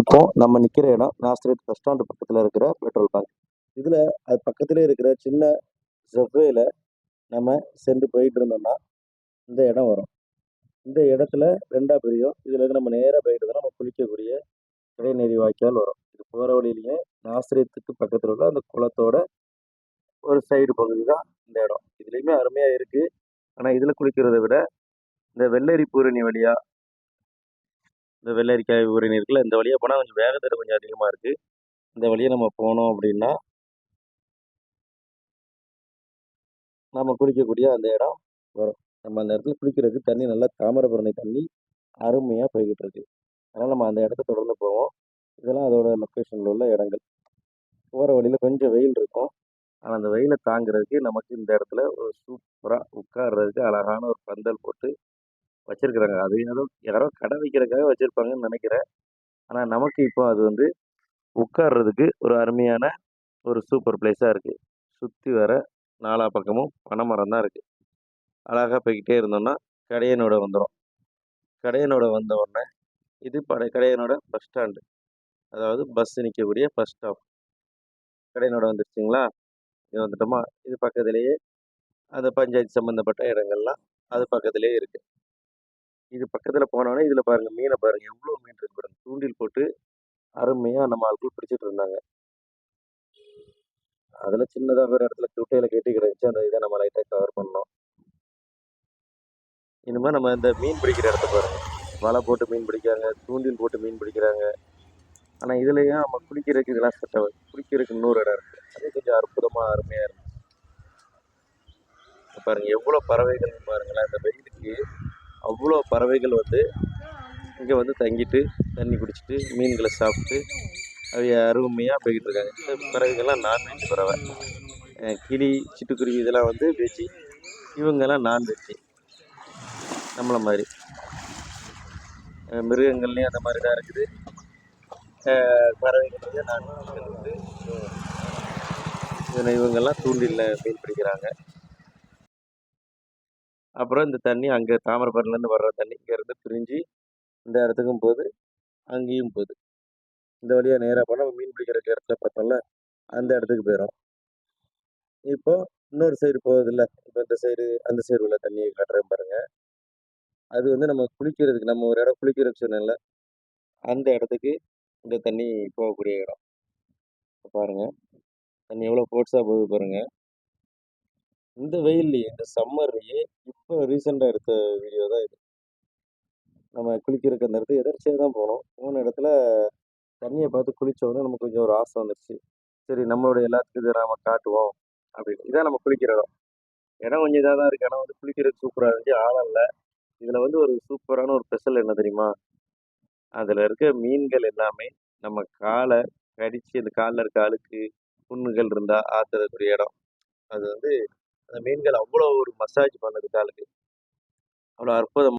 இப்போ நம்ம நிற்கிற இடம் நாஸ்திரேத் பஸ் ஸ்டாண்டு பக்கத்தில் இருக்கிற பெட்ரோல் பங்க். இதில் அது பக்கத்திலே இருக்கிற சின்ன செவ்வேல நம்ம சென்று போயிட்டு இருந்தோம்னா இந்த இடம் வரும். இந்த இடத்துல ரெண்டா பிரியும். இதுல இருந்து நம்ம நேராக போயிட்டு இருந்தோம்னா நம்ம குளிக்கக்கூடிய இடைநெறி வாய்க்கால் வரும். இது போகிற வழியிலேயே நாஸ்திரேத்துக்கு பக்கத்தில் உள்ள அந்த குளத்தோட ஒரு சைடு பகுதி தான் இந்த இடம். இதுலேயுமே அருமையாக இருக்குது. ஆனால் இதில் குளிக்கிறத விட இந்த வெள்ளரி பூரணி வழியா, இந்த வெள்ளரிக்காய் ஊரணி இருக்குல்ல, இந்த வழியாக போனால் கொஞ்சம் வேகத்தடை கொஞ்சம் அதிகமாக இருக்குது. இந்த வழியை நம்ம போனோம் அப்படின்னா நம்ம குளிக்கக்கூடிய அந்த இடம் வரும். நம்ம அந்த இடத்துல குளிக்கிறதுக்கு தண்ணி நல்லா தாமிரபரணி தண்ணி அருமையாக போய்கிட்டு இருக்கு. அதனால் நம்ம அந்த இடத்த தொடர்ந்து போவோம். இதெல்லாம் அதோட லொக்கேஷனில் உள்ள இடங்கள். போகிற வழியில் கொஞ்சம் வெயில் இருக்கும். ஆனால் அந்த வெயிலை தாங்கிறதுக்கு நமக்கு இந்த இடத்துல ஒரு சூப்பராக உட்கார்றதுக்கு அழகான ஒரு பந்தல் போட்டு வச்சிருக்கிறாங்க. அது யாரோ கடை வைக்கிறதுக்காக வச்சுருப்பாங்கன்னு நினைக்கிறேன். ஆனால் நமக்கு இப்போ அது வந்து உட்கார்றதுக்கு ஒரு அருமையான ஒரு சூப்பர் பிளேஸாக இருக்குது. சுற்றி வர நாலா பக்கமும் பனைமரம் தான் இருக்குது. அழகாக போய்கிட்டே இருந்தோம்னா கடையனோட வந்துடும். கடையனோட வந்த உடனே இது கடையனோட பஸ் ஸ்டாண்டு, அதாவது பஸ் நிற்கக்கூடிய பஸ் ஸ்டாப். கடையனோட வந்துருச்சுங்களா? இது வந்துட்டோமா? இது பக்கத்துலேயே அந்த பஞ்சாயத்து சம்மந்தப்பட்ட இடங்கள்லாம் அது பக்கத்துலேயே இருக்குது. இது பக்கத்தில் போனோடனே இதில் பாருங்கள், மீனை பாருங்கள், எவ்வளோ மீன் இருக்கு பாருங்கள். தூண்டில் போட்டு அருமையாக நம்ம ஆட்கள் பிடிச்சிட்டு இருந்தாங்க. அதில் சின்னதாக ஒரு இடத்துல குட்டையில் கட்டி கிடந்துச்சு. அந்த இதை நம்ம லைட்டாக கவர் பண்ணோம். இனிமேல் நம்ம இந்த மீன் பிடிக்கிற இடத்த பாருங்கள். வலை போட்டு மீன் பிடிக்கிறாங்க, தூண்டில் போட்டு மீன் பிடிக்கிறாங்க. ஆனால் இதுலேயும் நம்ம குளிக்கிறதுக்கு இதெல்லாம் செட் ஆகுது. குளிக்கிறதுக்கு இன்னொரு இடம் இருக்குது. அது கொஞ்சம் அற்புதமாக அருமையாக இருந்துச்சு. பாருங்கள் எவ்வளோ பறவைகள் பாருங்களேன். இந்த வெயிலுக்கு அவ்வளோ பறவைகள் வந்து இங்கே வந்து தங்கிட்டு தண்ணி குடிச்சிட்டு மீன்களை சாப்பிட்டு அது அருமையாக போய்கிட்டு இருக்காங்க. இந்த பறவைகள்லாம் நான்வெஜ் பறவை. கிளி, சிட்டுக்குருவி இதெல்லாம் வந்து வெஜ்ஜி, இவங்கெல்லாம் நான்வெஜ்ஜி. நம்மளை மாதிரி மிருகங்கள்லேயும் அந்த மாதிரி தான் இருக்குது. பறவைகள்லேயும் நான்வெஜ்கள் வந்து இவங்கெல்லாம் தூண்டில்ல மீன் பிடிக்கிறாங்க. அப்புறம் இந்த தண்ணி அங்கே தாமிரபரணிலேருந்து வர்ற தண்ணி இங்கேருந்து பிரிஞ்சு இந்த இடத்துக்கும் போகுது, அங்கேயும் போகுது. இந்த வழியாக நேராக போனால் மீன் பிடிக்கிற இடத்துல பார்த்தோம்ல, அந்த இடத்துக்கு போயிடும். இப்போ இன்னொரு சைடு போகுதுல்ல, இப்போ இந்த சைடு அந்த சைடு உள்ள தண்ணியை காட்டுறேன் பாருங்க. அது வந்து நம்ம குளிக்கிறதுக்கு, நம்ம ஒரு இடம் குளிக்கிறதுக்கு சொன்னேன்ல, அந்த இடத்துக்கு இந்த தண்ணி போகக்கூடிய இடம். பாருங்க தண்ணி எவ்வளோ ஃபோர்ஸாக போகுது பாருங்க. இந்த வெயில்லையே, இந்த சம்மர்லேயே இப்போ ரீசெண்டாக எடுத்த வீடியோ தான் இது. நம்ம குளிக்கிறதுக்கு அந்த இடத்துக்கு எதர்ச்சியாக தான் போனோம். போன இடத்துல தண்ணியை பார்த்து குளித்த உடனே நமக்கு கொஞ்சம் ஒரு ஆசை வந்துருச்சு. சரி நம்மளுடைய எல்லாத்துக்கும் இதை நம்ம காட்டுவோம் அப்படின்னு. இதான் நம்ம குளிக்கிற இடம். இடம் கொஞ்சம் இதாக தான் இருக்குது. ஆனால் வந்து குளிக்கிறதுக்கு சூப்பராக இருந்துச்சு. ஆழம் இல்லை. இதில் வந்து ஒரு சூப்பரான ஒரு ஸ்பெஷல் என்ன தெரியுமா? அதில் இருக்க மீன்கள் எல்லாமே நம்ம காலை கடித்து அந்த காலில் இருக்க அழுக்கு புண்ணுகள் இருந்தால் ஆற்றுறதுக்குரிய இடம். அது வந்து அந்த மீன்கள் அவ்வளோ ஒரு மசாஜ் பண்ணுது காலுக்கு. அவ்வளோ அற்புதம்.